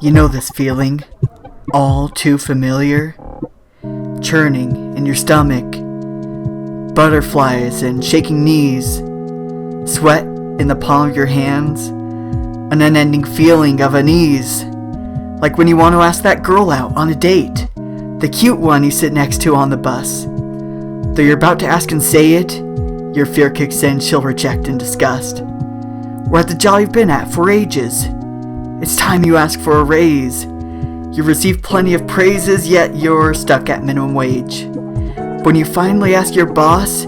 You know this feeling, all too familiar. Churning in your stomach, butterflies and shaking knees, sweat in the palm of your hands, an unending feeling of unease. Like when you want to ask that girl out on a date, the cute one you sit next to on the bus. Though you're about to ask and say it, your fear kicks in, she'll reject in disgust. Or at the job you've been at for ages, it's time you ask for a raise. You've received plenty of praises, yet you're stuck at minimum wage. When you finally ask your boss,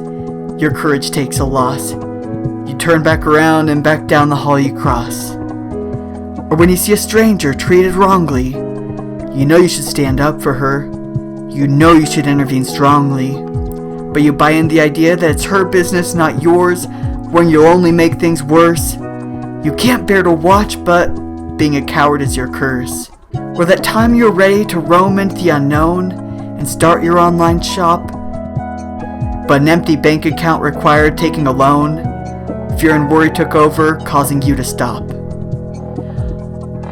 your courage takes a loss. You turn back around and back down the hall you cross. Or when you see a stranger treated wrongly, you know you should stand up for her. You know you should intervene strongly. But you buy in the idea that it's her business, not yours, when you'll only make things worse. You can't bear to watch, but being a coward is your curse. Or that time you're ready to roam into the unknown and start your online shop, but an empty bank account required taking a loan. Fear and worry took over, causing you to stop.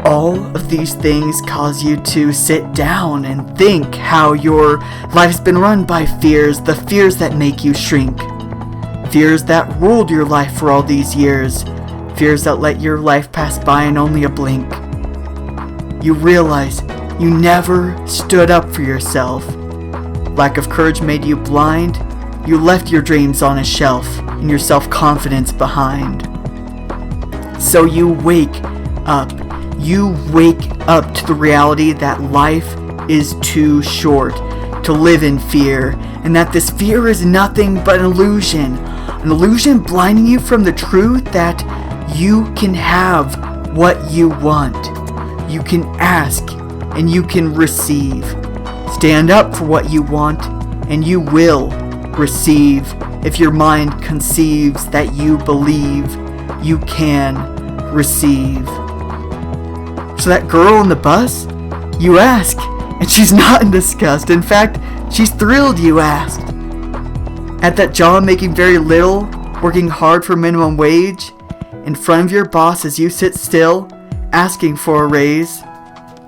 All of these things cause you to sit down and think how your life's been run by fears, the fears that make you shrink. Fears that ruled your life for all these years. Fears that let your life pass by in only a blink. You realize you never stood up for yourself. Lack of courage made you blind. You left your dreams on a shelf and your self-confidence behind. So you wake up. You wake up to the reality that life is too short to live in fear, and that this fear is nothing but an illusion blinding you from the truth that you can have what you want. You can ask and you can receive. Stand up for what you want and you will receive if your mind conceives that you believe you can receive. So that girl on the bus, you ask, and she's not in disgust. In fact, she's thrilled you asked. At that job making very little, working hard for minimum wage, in front of your boss as you sit still, asking for a raise.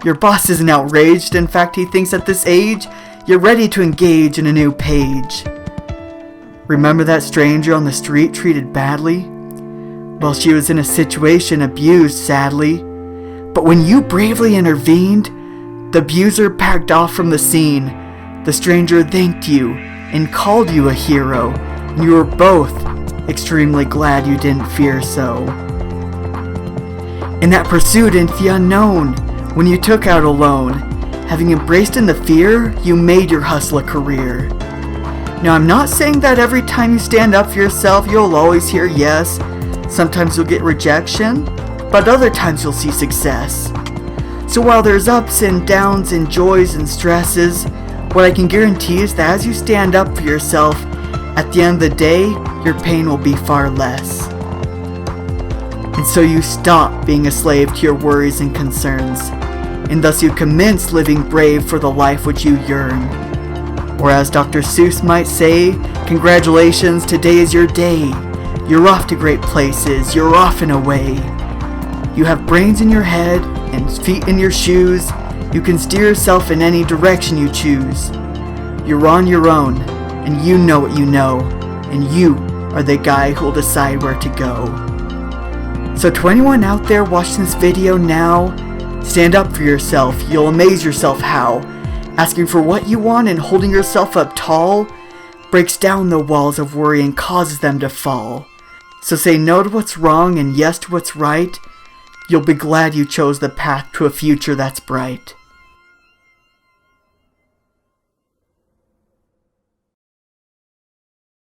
Your boss isn't outraged. In fact, he thinks at this age, you're ready to engage in a new page. Remember that stranger on the street treated badly? Well, she was in a situation abused, sadly. But when you bravely intervened, the abuser backed off from the scene. The stranger thanked you and called you a hero, and you were both extremely glad you didn't fear so. In that pursuit into the unknown, when you took out a loan, having embraced in the fear, you made your hustle a career. Now, I'm not saying that every time you stand up for yourself, you'll always hear yes. Sometimes you'll get rejection, but other times you'll see success. So while there's ups and downs and joys and stresses, what I can guarantee is that as you stand up for yourself, at the end of the day, your pain will be far less. And so you stop being a slave to your worries and concerns, and thus you commence living brave for the life which you yearn. Or as Dr. Seuss might say, congratulations, today is your day. You're off to great places, you're off and away. You have brains in your head and feet in your shoes. You can steer yourself in any direction you choose. You're on your own, and you know what you know, and you are the guy who'll decide where to go. So to anyone out there watching this video now, stand up for yourself. You'll amaze yourself how. Asking for what you want and holding yourself up tall breaks down the walls of worry and causes them to fall. So say no to what's wrong and yes to what's right. You'll be glad you chose the path to a future that's bright.